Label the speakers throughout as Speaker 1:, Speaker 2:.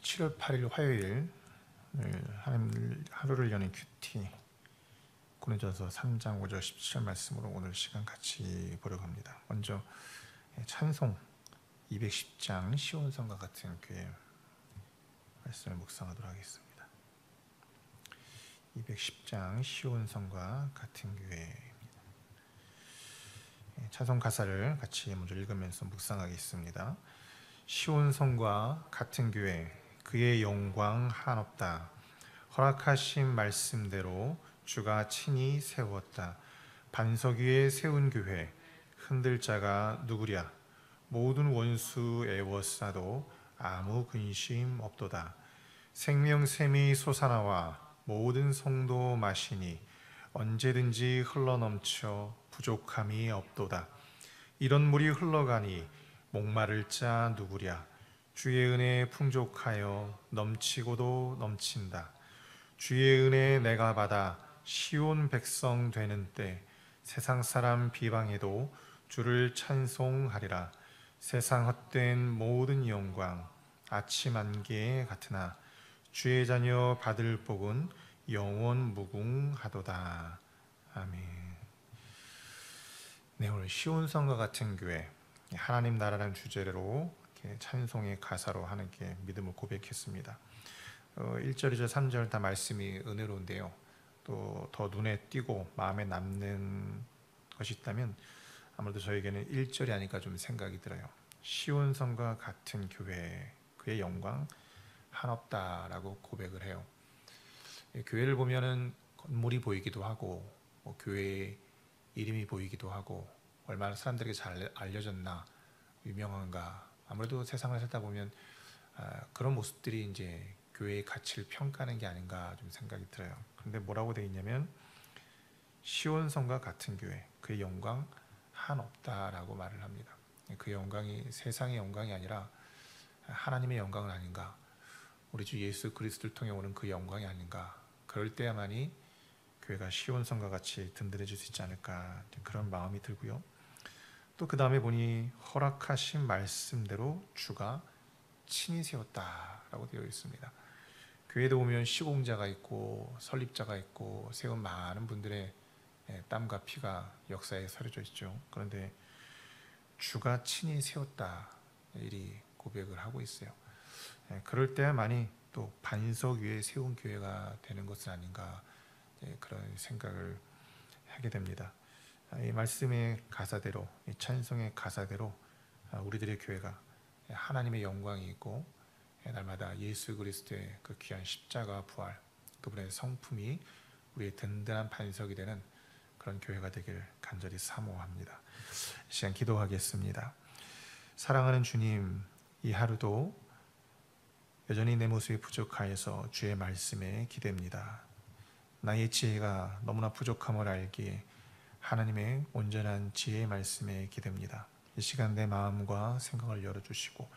Speaker 1: 7월 8일 화요일 하루를 여는 큐티 고린도전서 3장 5절 17절 말씀으로 오늘 시간 같이 보려고 합니다. 먼저 찬송 210장 시온성과 같은 교회 말씀을 묵상하도록 하겠습니다. 210장 시온성과 같은 교회입니다. 찬송 가사를 같이 먼저 읽으면서 묵상하겠습니다. 시온성과 같은 교회, 그의 영광 한없다. 허락하신 말씀대로 주가 친히 세웠다. 반석 위에 세운 교회, 흔들 자가 누구랴. 모든 원수 애워싸도 아무 근심 없도다. 생명샘이 솟아나와 모든 성도 마시니 언제든지 흘러넘쳐 부족함이 없도다. 이런 물이 흘러가니 목마를 자 누구랴. 주의 은혜 풍족하여 넘치고도 넘친다. 주의 은혜 내가 받아 시온 백성 되는 때 세상 사람 비방해도 주를 찬송하리라. 세상 헛된 모든 영광 아침 안개 같으나 주의 자녀 받을 복은 영원 무궁하도다. 아멘. 네, 오늘 시온성과 같은 교회, 하나님 나라라는 주제로 찬송의 가사로 하나님께 믿음을 고백했습니다. 1절, 2절, 3절 다 말씀이 은혜로운데요. 또 더 눈에 띄고 마음에 남는 것이 있다면 아무래도 저에게는 1절이 아닐까 좀 생각이 들어요. 시온성과 같은 교회, 그의 영광 한없다라고 고백을 해요. 교회를 보면은 건물이 보이기도 하고 교회의 이름이 보이기도 하고 얼마나 사람들에게 잘 알려졌나, 유명한가. 아무래도 세상을 살다 보면 그런 모습들이 이제 교회의 가치를 평가하는 게 아닌가 좀 생각이 들어요. 그런데 뭐라고 되어 있냐면 시온성과 같은 교회, 그의 영광 한없다라고 말을 합니다. 그 영광이 세상의 영광이 아니라 하나님의 영광은 아닌가, 우리 주 예수 그리스도를 통해 오는 그 영광이 아닌가. 그럴 때야만이 교회가 시온성과 같이 든든해질 수 있지 않을까, 그런 마음이 들고요. 또 그 다음에 보니 허락하신 말씀대로 주가 친히 세웠다라고 되어 있습니다. 교회도 보면 시공자가 있고 설립자가 있고 세운 많은 분들의 땀과 피가 역사에 서려져 있죠. 그런데 주가 친히 세웠다, 이리 고백을 하고 있어요. 그럴 때야만이 또 반석 위에 세운 교회가 되는 것은 아닌가, 그런 생각을 하게 됩니다. 이 말씀의 가사대로, 이 찬송의 가사대로 우리들의 교회가 하나님의 영광이 있고 날마다 예수 그리스도의 그 귀한 십자가 부활, 그분의 성품이 우리의 든든한 반석이 되는 그런 교회가 되길 간절히 사모합니다. 이 시간 기도하겠습니다. 사랑하는 주님, 이 하루도 여전히 내 모습이 부족하여서 주의 말씀에 기댑니다. 나의 지혜가 너무나 부족함을 알기에 하나님의 온전한 지혜의 말씀에 기댑니다. 이 시간 내 마음과 생각을 열어주시고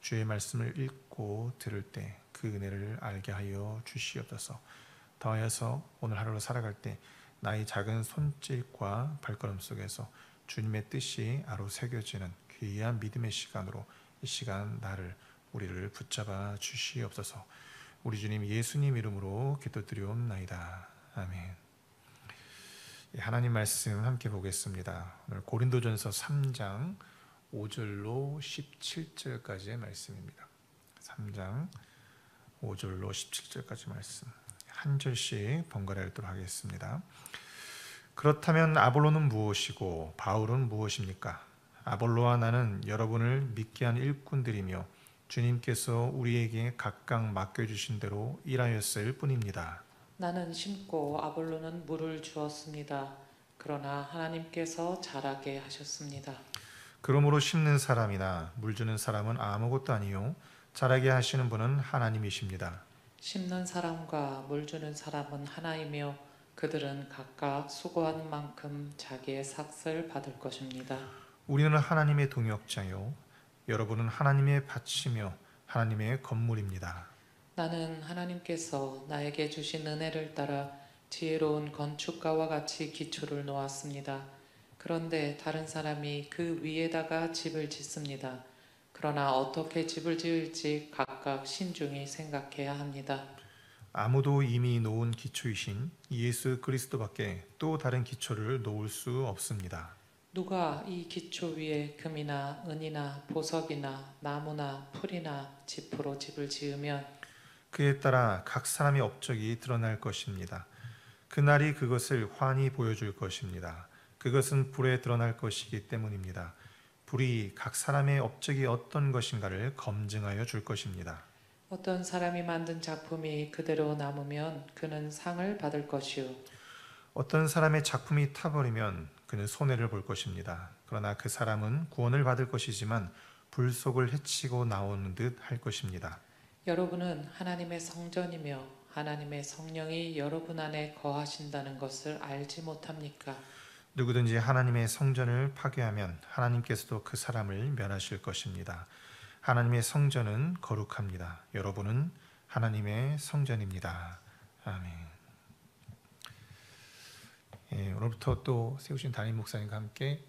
Speaker 1: 주의 말씀을 읽고 들을 때 그 은혜를 알게 하여 주시옵소서. 더하여서 오늘 하루를 살아갈 때 나의 작은 손짓과 발걸음 속에서 주님의 뜻이 아로 새겨지는 귀한 믿음의 시간으로 이 시간 우리를 붙잡아 주시옵소서. 우리 주님 예수님 이름으로 기도드리옵나이다. 아멘. 하나님 말씀 함께 보겠습니다. 오늘 고린도전서 3장 5절로 17절까지의 말씀입니다. 3장 5절로 17절까지 말씀 한 절씩 번갈아 읽도록 하겠습니다. 그렇다면 아볼로는 무엇이고 바울은 무엇입니까? 아볼로와 나는 여러분을 믿게 한 일꾼들이며 주님께서 우리에게 각각 맡겨주신 대로 일하였을 뿐입니다.
Speaker 2: 나는 심고 아볼로는 물을 주었습니다. 그러나 하나님께서 자라게 하셨습니다.
Speaker 1: 그러므로 심는 사람이나 물 주는 사람은 아무것도 아니요 자라게 하시는 분은 하나님이십니다.
Speaker 2: 심는 사람과 물 주는 사람은 하나이며 그들은 각각 수고한 만큼 자기의 삭을 받을 것입니다.
Speaker 1: 우리는 하나님의 동역자요 여러분은 하나님의 밭이며 하나님의 건물입니다.
Speaker 2: 나는 하나님께서 나에게 주신 은혜를 따라 지혜로운 건축가와 같이 기초를 놓았습니다. 그런데 다른 사람이 그 위에다가 집을 짓습니다. 그러나 어떻게 집을 지을지 각각 신중히 생각해야 합니다.
Speaker 1: 아무도 이미 놓은 기초이신 예수 그리스도밖에 또 다른 기초를 놓을 수 없습니다.
Speaker 2: 누가 이 기초 위에 금이나 은이나 보석이나 나무나 풀이나 짚으로 집을 지으면
Speaker 1: 그에 따라 각 사람의 업적이 드러날 것입니다. 그날이 그것을 환히 보여줄 것입니다. 그것은 불에 드러날 것이기 때문입니다. 불이 각 사람의 업적이 어떤 것인가를 검증하여 줄 것입니다.
Speaker 2: 어떤 사람이 만든 작품이 그대로 남으면 그는 상을 받을 것이요
Speaker 1: 어떤 사람의 작품이 타버리면 그는 손해를 볼 것입니다. 그러나 그 사람은 구원을 받을 것이지만 불 속을 헤치고 나오는 듯 할 것입니다.
Speaker 2: 여러분은 하나님의 성전이며 하나님의 성령이 여러분 안에 거하신다는 것을 알지 못합니까?
Speaker 1: 누구든지 하나님의 성전을 파괴하면 하나님께서도 그 사람을 멸하실 것입니다. 하나님의 성전은 거룩합니다. 여러분은 하나님의 성전입니다. 아멘. 오늘부터 또 세우신 담임 목사님과 함께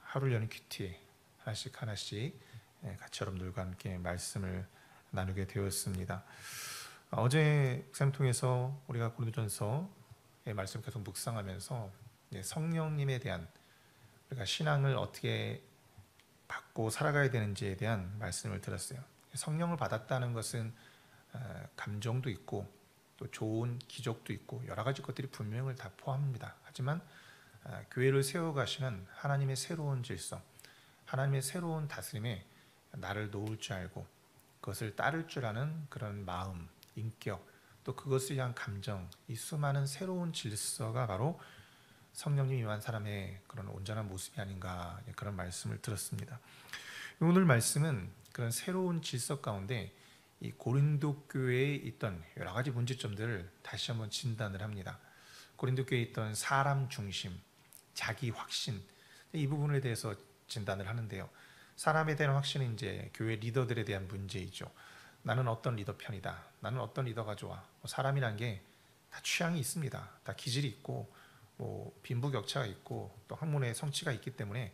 Speaker 1: 하루를 여는 큐티 하나씩 같이 여러분들과 함께 말씀을 나누게 되었습니다. 어제 목사님 통해서 우리가 고린도전서의 말씀 계속 묵상하면서 성령님에 대한 우리가 신앙을 어떻게 받고 살아가야 되는지에 대한 말씀을 들었어요. 성령을 받았다는 것은 감정도 있고 또 좋은 기적도 있고 여러 가지 것들이 분명을 다 포함합니다. 하지만 교회를 세워가시는 하나님의 새로운 질서, 하나님의 새로운 다스림에 나를 놓을 줄 알고 그것을 따를 줄 아는 그런 마음, 인격, 또 그것을 위한 감정, 이 수많은 새로운 질서가 바로 성령님이 임한 사람의 그런 온전한 모습이 아닌가, 그런 말씀을 들었습니다. 오늘 말씀은 그런 새로운 질서 가운데 이 고린도 교회에 있던 여러 가지 문제점들을 다시 한번 진단을 합니다. 고린도 교회에 있던 사람 중심, 자기 확신, 이 부분에 대해서 진단을 하는데요. 사람에 대한 확신은 이제 교회 리더들에 대한 문제이죠. 나는 어떤 리더 편이다. 나는 어떤 리더가 좋아. 사람이란 게 다 취향이 있습니다. 다 기질이 있고 빈부격차가 있고 또 학문의 성취가 있기 때문에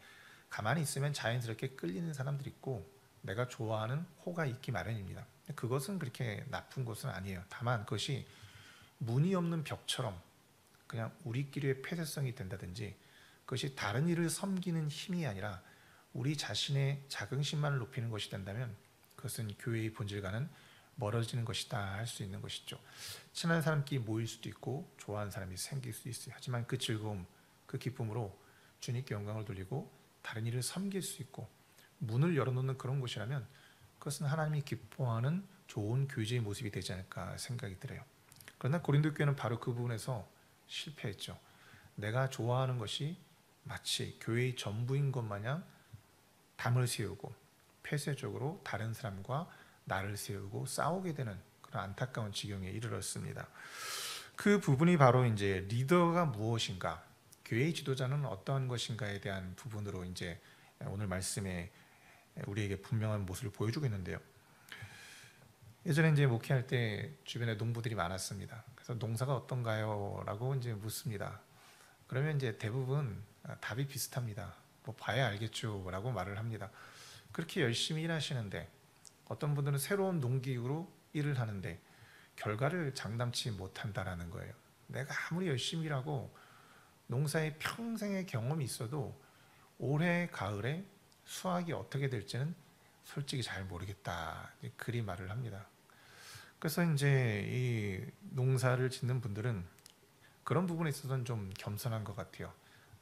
Speaker 1: 가만히 있으면 자연스럽게 끌리는 사람들이 있고 내가 좋아하는 호가 있기 마련입니다. 그것은 그렇게 나쁜 것은 아니에요. 다만 그것이 문이 없는 벽처럼 그냥 우리끼리의 폐쇄성이 된다든지 그것이 다른 이를 섬기는 힘이 아니라 우리 자신의 자긍심만을 높이는 것이 된다면 그것은 교회의 본질과는 멀어지는 것이다 할 수 있는 것이죠. 친한 사람끼리 모일 수도 있고 좋아하는 사람이 생길 수도 있어요. 하지만 그 즐거움, 그 기쁨으로 주님께 영광을 돌리고 다른 이를 섬길 수 있고 문을 열어놓는 그런 곳이라면 그것은 하나님이 기뻐하는 좋은 교제의 모습이 되지 않을까 생각이 들어요. 그러나 고린도 교회는 바로 그 부분에서 실패했죠. 내가 좋아하는 것이 마치 교회의 전부인 것 마냥 담을 세우고 폐쇄적으로 다른 사람과 나를 세우고 싸우게 되는 그런 안타까운 지경에 이르렀습니다. 그 부분이 바로 이제 리더가 무엇인가, 교회의 지도자는 어떠한 것인가에 대한 부분으로 이제 오늘 말씀에 우리에게 분명한 모습을 보여주고 있는데요. 예전에 이제 목회할 때 주변에 농부들이 많았습니다. 그래서 농사가 어떤가요? 라고 이제 묻습니다. 그러면 이제 대부분 답이 비슷합니다. 뭐 봐야 알겠죠 라고 말을 합니다. 그렇게 열심히 일하시는데 어떤 분들은 새로운 농기구로 일을 하는데 결과를 장담치 못한다라는 거예요. 내가 아무리 열심히 일하고 농사에 평생의 경험이 있어도 올해 가을에 수확이 어떻게 될지는 솔직히 잘 모르겠다. 그리 말을 합니다. 그래서 이제 이 농사를 짓는 분들은 그런 부분에 있어서는 좀 겸손한 것 같아요.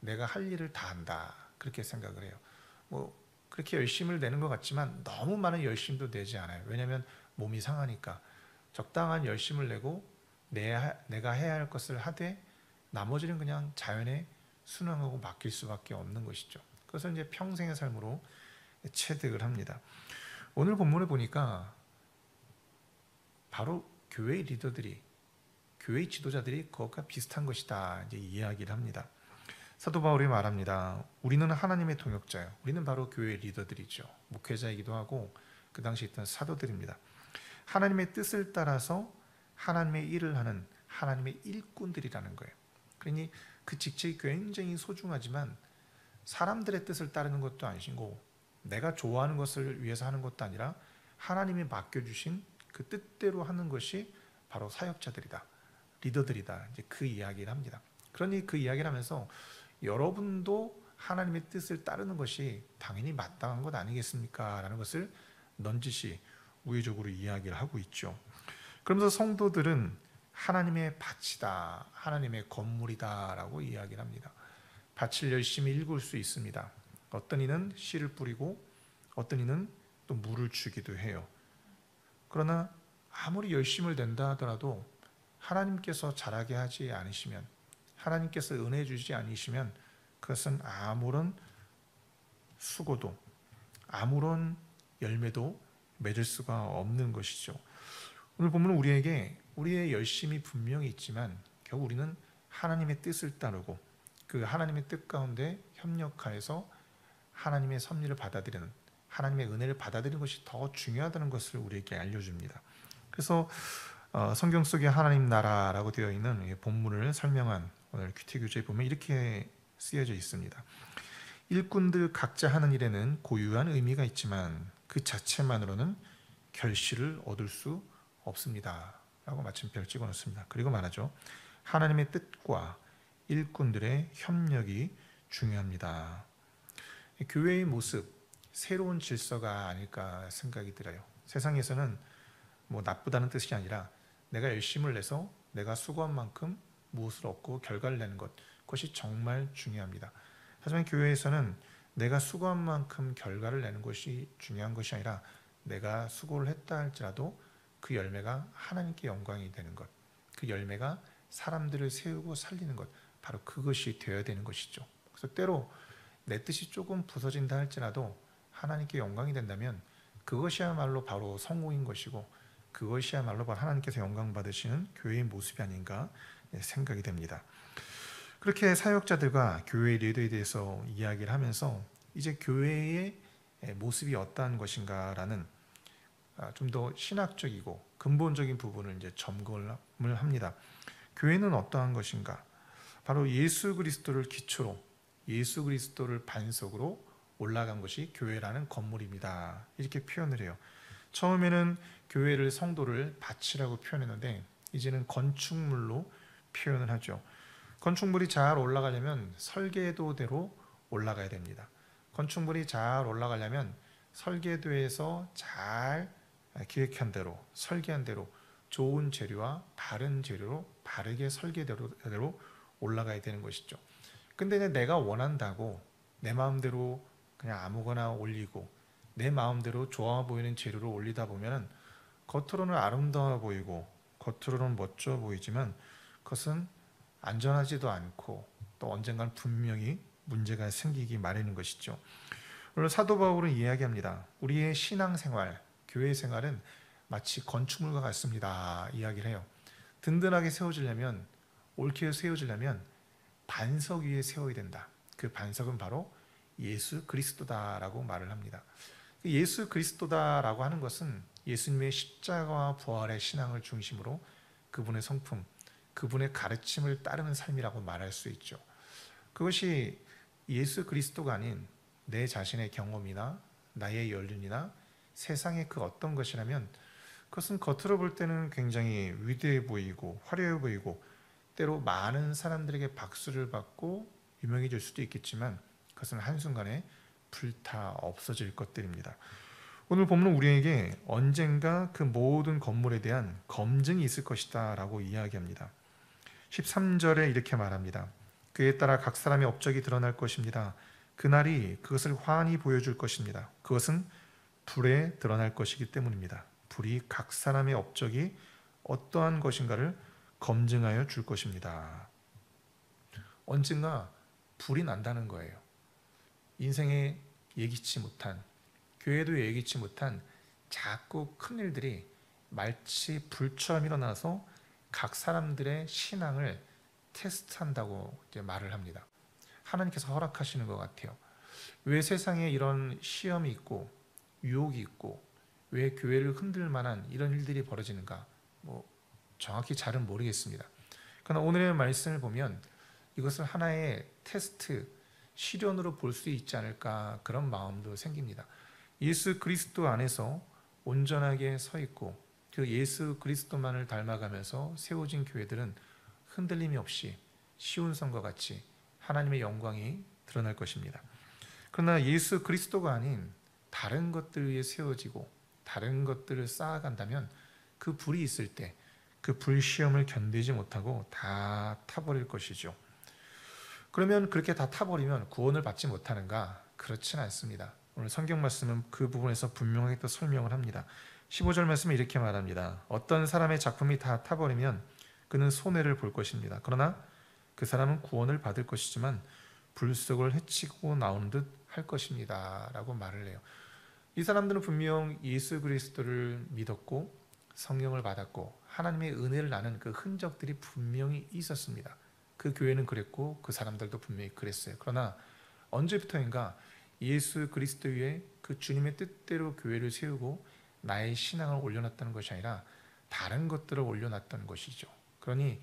Speaker 1: 내가 할 일을 다 한다. 그렇게 생각을 해요. 그렇게 열심을 내는 것 같지만 너무 많은 열심도 내지 않아요. 왜냐하면 몸이 상하니까. 적당한 열심을 내고 내가 해야 할 것을 하되 나머지는 그냥 자연에 순응하고 맡길 수밖에 없는 것이죠. 그래서 이제 평생의 삶으로 체득을 합니다. 오늘 본문을 보니까 바로 교회 리더들이, 교회 지도자들이 그것과 비슷한 것이다 이제 이야기를 합니다. 사도 바울이 말합니다. 우리는 하나님의 동역자예요. 우리는 바로 교회 리더들이죠. 목회자이기도 하고 그 당시에 있던 사도들입니다. 하나님의 뜻을 따라서 하나님의 일을 하는 하나님의 일꾼들이라는 거예요. 그러니 그 직책이 굉장히 소중하지만 사람들의 뜻을 따르는 것도 아니고 내가 좋아하는 것을 위해서 하는 것도 아니라 하나님이 맡겨주신 그 뜻대로 하는 것이 바로 사역자들이다, 리더들이다. 이제 그 이야기를 합니다. 그러니 그 이야기를 하면서 여러분도 하나님의 뜻을 따르는 것이 당연히 마땅한 것 아니겠습니까? 라는 것을 넌지시 우회적으로 이야기를 하고 있죠. 그러면서 성도들은 하나님의 밭이다, 하나님의 건물이다 라고 이야기를 합니다. 밭을 열심히 일굴 수 있습니다. 어떤 이는 씨를 뿌리고 어떤 이는 또 물을 주기도 해요. 그러나 아무리 열심을 낸다 하더라도 하나님께서 자라게 하지 않으시면, 하나님께서 은혜 주지 않으시면 그것은 아무런 수고도 아무런 열매도 맺을 수가 없는 것이죠. 오늘 보면 우리에게 우리의 열심이 분명히 있지만 결국 우리는 하나님의 뜻을 따르고 그 하나님의 뜻 가운데 협력하여서 하나님의 섭리를 받아들이는, 하나님의 은혜를 받아들이는 것이 더 중요하다는 것을 우리에게 알려줍니다. 그래서 성경 속에 하나님 나라라고 되어 있는 본문을 설명한 오늘 큐티 교재에 보면 이렇게 쓰여져 있습니다. 일꾼들 각자 하는 일에는 고유한 의미가 있지만 그 자체만으로는 결실을 얻을 수 없습니다 라고 마침표를 찍어 놓습니다. 그리고 말하죠. 하나님의 뜻과 일꾼들의 협력이 중요합니다. 교회의 모습, 새로운 질서가 아닐까 생각이 들어요. 세상에서는 뭐 나쁘다는 뜻이 아니라 내가 열심을 내서 내가 수고한 만큼 무엇을 얻고 결과를 내는 것, 그것이 정말 중요합니다. 하지만 교회에서는 내가 수고한 만큼 결과를 내는 것이 중요한 것이 아니라 내가 수고를 했다 할지라도 그 열매가 하나님께 영광이 되는 것, 그 열매가 사람들을 세우고 살리는 것, 바로 그것이 되어야 되는 것이죠. 그래서 때로 내 뜻이 조금 부서진다 할지라도 하나님께 영광이 된다면 그것이야말로 바로 성공인 것이고 그것이야말로 바로 하나님께서 영광 받으시는 교회의 모습이 아닌가 생각이 됩니다. 그렇게 사역자들과 교회의 리더에 대해서 이야기를 하면서 이제 교회의 모습이 어떠한 것인가라는 좀 더 신학적이고 근본적인 부분을 이제 점검을 합니다. 교회는 어떠한 것인가? 바로 예수 그리스도를 기초로, 예수 그리스도를 반석으로 올라간 것이 교회라는 건물입니다. 이렇게 표현을 해요. 처음에는 교회를, 성도를 밭이라고 표현했는데 이제는 건축물로 표현을 하죠. 건축물이 잘 올라가려면 설계도대로 올라가야 됩니다. 건축물이 잘 올라가려면 설계도에서 잘 기획한 대로, 설계한 대로 좋은 재료와 바른 재료로 바르게 설계대로 올라가야 되는 것이죠. 근데 내가 원한다고 내 마음대로 그냥 아무거나 올리고 내 마음대로 좋아 보이는 재료로 올리다 보면 겉으로는 아름다워 보이고 겉으로는 멋져 보이지만 그것은 안전하지도 않고 또 언젠가는 분명히 문제가 생기기 마련인 것이죠. 오늘 사도 바울은 이야기합니다. 우리의 신앙생활, 교회 생활은 마치 건축물과 같습니다. 이야기를 해요. 든든하게 세워지려면, 옳게 세워지려면 반석 위에 세워야 된다. 그 반석은 바로 예수 그리스도다라고 말을 합니다. 예수 그리스도다라고 하는 것은 예수님의 십자가와 부활의 신앙을 중심으로 그분의 성품, 그분의 가르침을 따르는 삶이라고 말할 수 있죠. 그것이 예수 그리스도가 아닌 내 자신의 경험이나 나의 연륜이나 세상의 그 어떤 것이라면 그것은 겉으로 볼 때는 굉장히 위대해 보이고 화려해 보이고 때로 많은 사람들에게 박수를 받고 유명해질 수도 있겠지만 그것은 한순간에 불타 없어질 것들입니다. 오늘 본문은 우리에게 언젠가 그 모든 건물에 대한 검증이 있을 것이다 라고 이야기합니다. 13절에 이렇게 말합니다. 그에 따라 각 사람의 업적이 드러날 것입니다. 그날이 그것을 환히 보여줄 것입니다. 그것은 불에 드러날 것이기 때문입니다. 불이 각 사람의 업적이 어떠한 것인가를 검증하여 줄 것입니다. 언젠가 불이 난다는 거예요. 인생에 예기치 못한, 교회도 예기치 못한 작고 큰 일들이 마치 불처럼 일어나서 각 사람들의 신앙을 테스트한다고 이제 말을 합니다. 하나님께서 허락하시는 것 같아요. 왜 세상에 이런 시험이 있고 유혹이 있고 왜 교회를 흔들 만한 이런 일들이 벌어지는가? 정확히 잘은 모르겠습니다. 그러나 오늘의 말씀을 보면 이것을 하나의 테스트, 시련으로 볼 수 있지 않을까 그런 마음도 생깁니다. 예수 그리스도 안에서 온전하게 서 있고 그 예수 그리스도만을 닮아가면서 세워진 교회들은 흔들림이 없이 쉬운 성과 같이 하나님의 영광이 드러날 것입니다. 그러나 예수 그리스도가 아닌 다른 것들 위에 세워지고 다른 것들을 쌓아간다면 그 불이 있을 때 그 불시험을 견디지 못하고 다 타버릴 것이죠. 그러면 그렇게 다 타버리면 구원을 받지 못하는가? 그렇진 않습니다. 오늘 성경 말씀은 그 부분에서 분명하게 또 설명을 합니다. 15절 말씀은 이렇게 말합니다. 어떤 사람의 작품이 다 타버리면 그는 손해를 볼 것입니다. 그러나 그 사람은 구원을 받을 것이지만 불속을 헤치고 나오는 듯 할 것입니다. 라고 말을 해요. 이 사람들은 분명 예수 그리스도를 믿었고 성령을 받았고 하나님의 은혜를 나는 그 흔적들이 분명히 있었습니다. 그 교회는 그랬고 그 사람들도 분명히 그랬어요. 그러나 언제부터인가 예수 그리스도 위에 그 주님의 뜻대로 교회를 세우고 나의 신앙을 올려놨다는 것이 아니라 다른 것들을 올려놨다는 것이죠. 그러니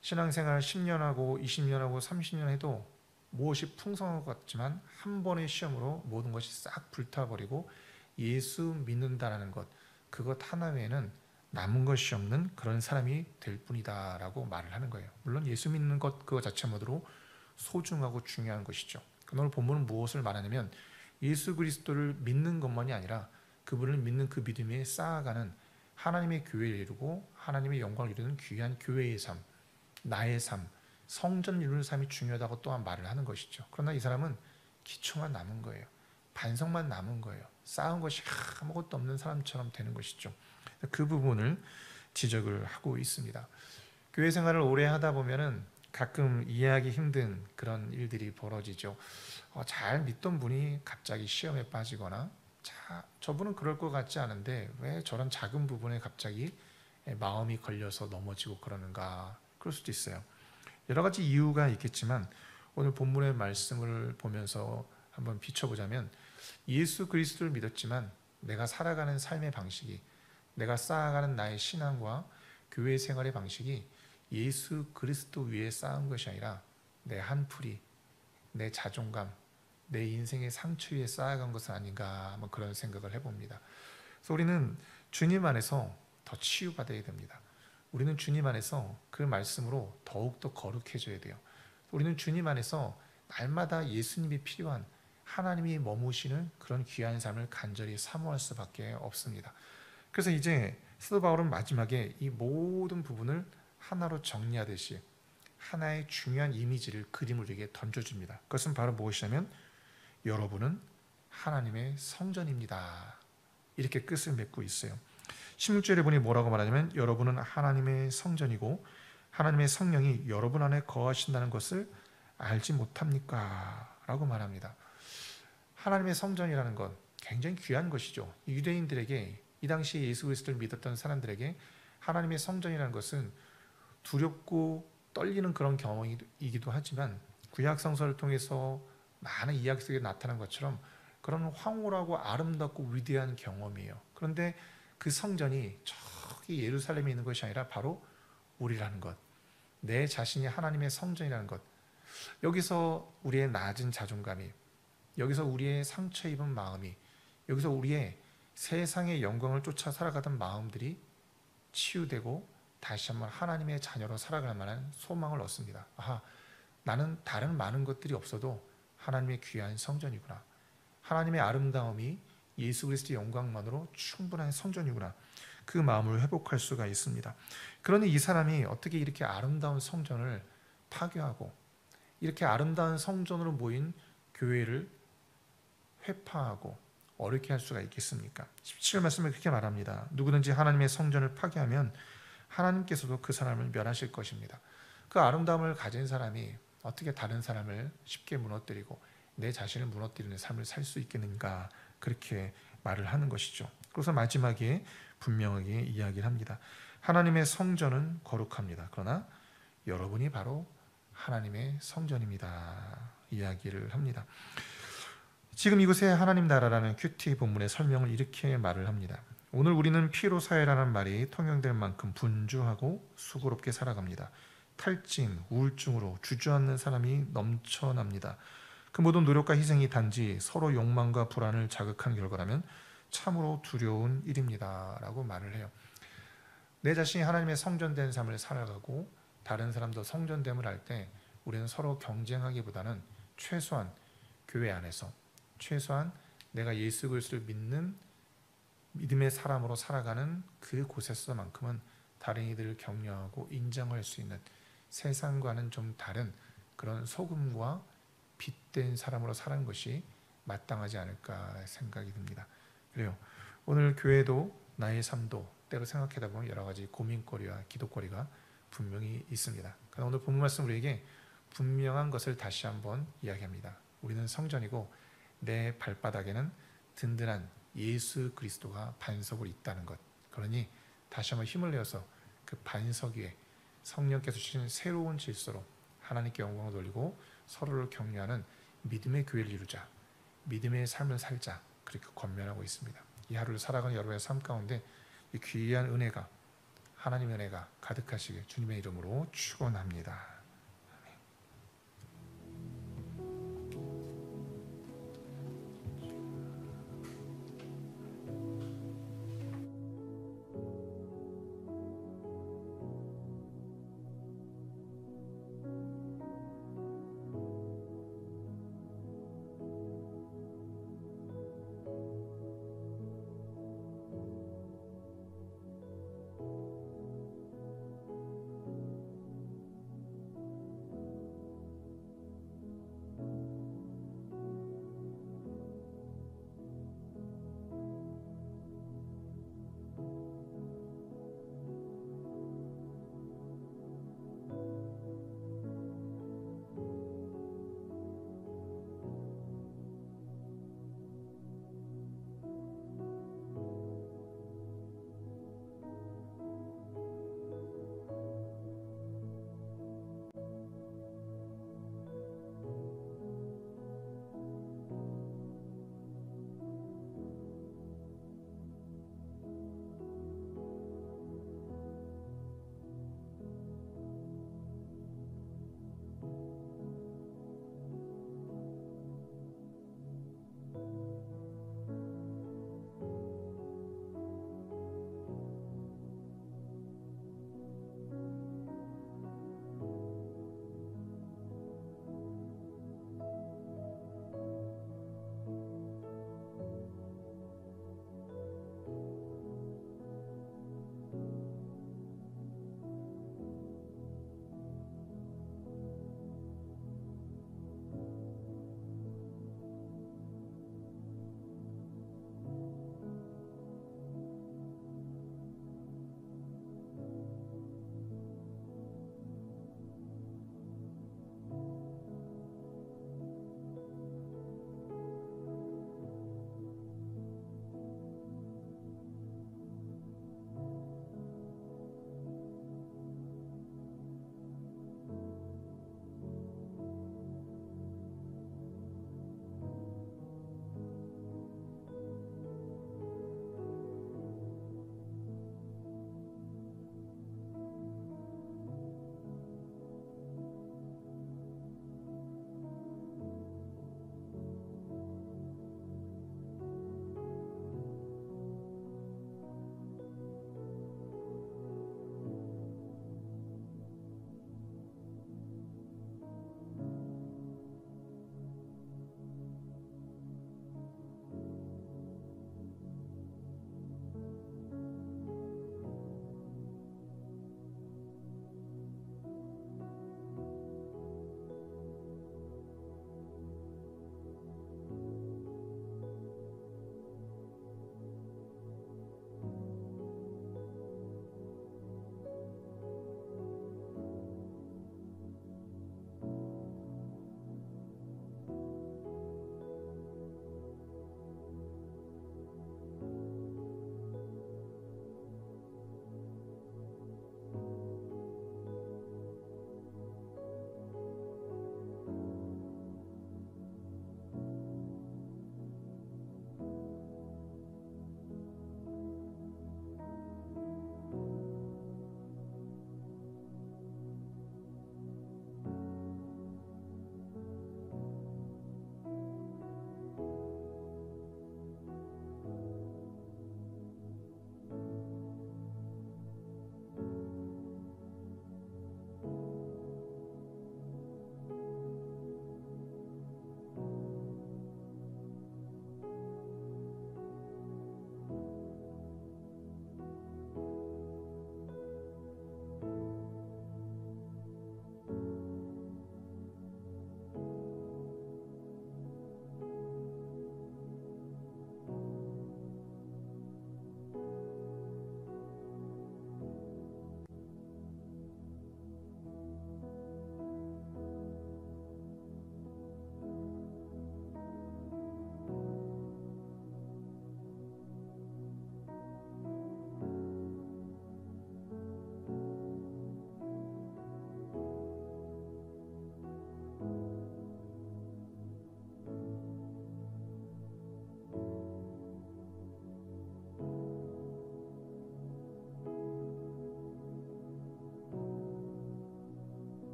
Speaker 1: 신앙생활 10년하고 20년하고 30년 해도 무엇이 풍성한 것 같지만 한 번의 시험으로 모든 것이 싹 불타버리고 예수 믿는다라는 것, 그것 하나 외에는 남은 것이 없는 그런 사람이 될 뿐이다 라고 말을 하는 거예요. 물론 예수 믿는 것 그거 자체만으로 소중하고 중요한 것이죠. 오늘 본문은 무엇을 말하냐면 예수 그리스도를 믿는 것만이 아니라 그분을 믿는 그 믿음에 쌓아가는 하나님의 교회를 이루고 하나님의 영광을 이루는 귀한 교회의 삶, 나의 삶, 성전을 이루는 삶이 중요하다고 또한 말을 하는 것이죠. 그러나 이 사람은 기초만 남은 거예요. 반성만 남은 거예요. 쌓은 것이 아무것도 없는 사람처럼 되는 것이죠. 그 부분을 지적을 하고 있습니다. 교회 생활을 오래 하다 보면은 가끔 이해하기 힘든 그런 일들이 벌어지죠. 잘 믿던 분이 갑자기 시험에 빠지거나 저분은 그럴 것 같지 않은데 왜 저런 작은 부분에 갑자기 마음이 걸려서 넘어지고 그러는가, 그럴 수도 있어요. 여러 가지 이유가 있겠지만 오늘 본문의 말씀을 보면서 한번 비춰보자면 예수 그리스도를 믿었지만 내가 살아가는 삶의 방식이, 내가 쌓아가는 나의 신앙과 교회 생활의 방식이 예수 그리스도 위에 쌓은 것이 아니라 내 한풀이, 내 자존감, 내 인생의 상처 위에 쌓아간 것은 아닌가, 한번 그런 생각을 해봅니다. 그래서 우리는 주님 안에서 더 치유받아야 됩니다. 우리는 주님 안에서 그 말씀으로 더욱더 거룩해져야 돼요. 우리는 주님 안에서 날마다 예수님이 필요한 하나님이 머무시는 그런 귀한 삶을 간절히 사모할 수밖에 없습니다. 그래서 이제 사도 바울은 마지막에 이 모든 부분을 하나로 정리하듯이 하나의 중요한 이미지를, 그림을 우리에게 던져줍니다. 그것은 바로 무엇이냐면 여러분은 하나님의 성전입니다. 이렇게 끝을 맺고 있어요. 16절에 보니 뭐라고 말하냐면 여러분은 하나님의 성전이고 하나님의 성령이 여러분 안에 거하신다는 것을 알지 못합니까? 라고 말합니다. 하나님의 성전이라는 것 굉장히 귀한 것이죠. 유대인들에게, 이 당시에 예수 그리스도를 믿었던 사람들에게 하나님의 성전이라는 것은 두렵고 떨리는 그런 경험이기도 하지만 구약 성서를 통해서 많은 이야기 속에 나타난 것처럼 그런 황홀하고 아름답고 위대한 경험이에요. 그런데 그 성전이 저기 예루살렘에 있는 것이 아니라 바로 우리라는 것, 내 자신이 하나님의 성전이라는 것, 여기서 우리의 낮은 자존감이, 여기서 우리의 상처 입은 마음이, 여기서 우리의 세상의 영광을 쫓아 살아가던 마음들이 치유되고 다시 한번 하나님의 자녀로 살아갈 만한 소망을 얻습니다. 나는 다른 많은 것들이 없어도 하나님의 귀한 성전이구나. 하나님의 아름다움이 예수 그리스도의 영광만으로 충분한 성전이구나. 그 마음을 회복할 수가 있습니다. 그러니 이 사람이 어떻게 이렇게 아름다운 성전을 파괴하고 이렇게 아름다운 성전으로 모인 교회를 회파하고 어렵게 할 수가 있겠습니까? 17절 말씀을 그렇게 말합니다. 누구든지 하나님의 성전을 파괴하면 하나님께서도 그 사람을 멸하실 것입니다. 그 아름다움을 가진 사람이 어떻게 다른 사람을 쉽게 무너뜨리고 내 자신을 무너뜨리는 삶을 살 수 있겠는가, 그렇게 말을 하는 것이죠. 그래서 마지막에 분명하게 이야기를 합니다. 하나님의 성전은 거룩합니다. 그러나 여러분이 바로 하나님의 성전입니다. 이야기를 합니다. 지금 이곳에 하나님 나라라는 큐티 본문의 설명을 이렇게 말을 합니다. 오늘 우리는 피로 사회라는 말이 통용될 만큼 분주하고 수고롭게 살아갑니다. 탈진, 우울증으로 주저앉는 사람이 넘쳐납니다. 그 모든 노력과 희생이 단지 서로 욕망과 불안을 자극한 결과라면 참으로 두려운 일입니다 라고 말을 해요. 내 자신이 하나님의 성전된 삶을 살아가고 다른 사람도 성전됨을 할 때 우리는 서로 경쟁하기보다는 최소한 교회 안에서, 최소한 내가 예수 그리스도를 믿는 믿음의 사람으로 살아가는 그 곳에서만큼은 다른 이들을 격려하고 인정할 수 있는, 세상과는 좀 다른 그런 소금과 빛된 사람으로 사는 것이 마땅하지 않을까 생각이 듭니다. 그래요. 오늘 교회도 나의 삶도 때로 생각하다 보면 여러 가지 고민거리와 기도거리가 분명히 있습니다. 그러나 오늘 본문 말씀 우리에게 분명한 것을 다시 한번 이야기합니다. 우리는 성전이고 내 발바닥에는 든든한 예수 그리스도가 반석으로 있다는 것. 그러니 다시 한번 힘을 내어서 그 반석 위에 성령께서 주신 새로운 질서로 하나님께 영광을 돌리고 서로를 격려하는 믿음의 교회를 이루자, 믿음의 삶을 살자, 그렇게 권면하고 있습니다. 이 하루를 살아가는 여러분의 삶 가운데 이 귀한 은혜가, 하나님의 은혜가 가득하시길 주님의 이름으로 축원합니다.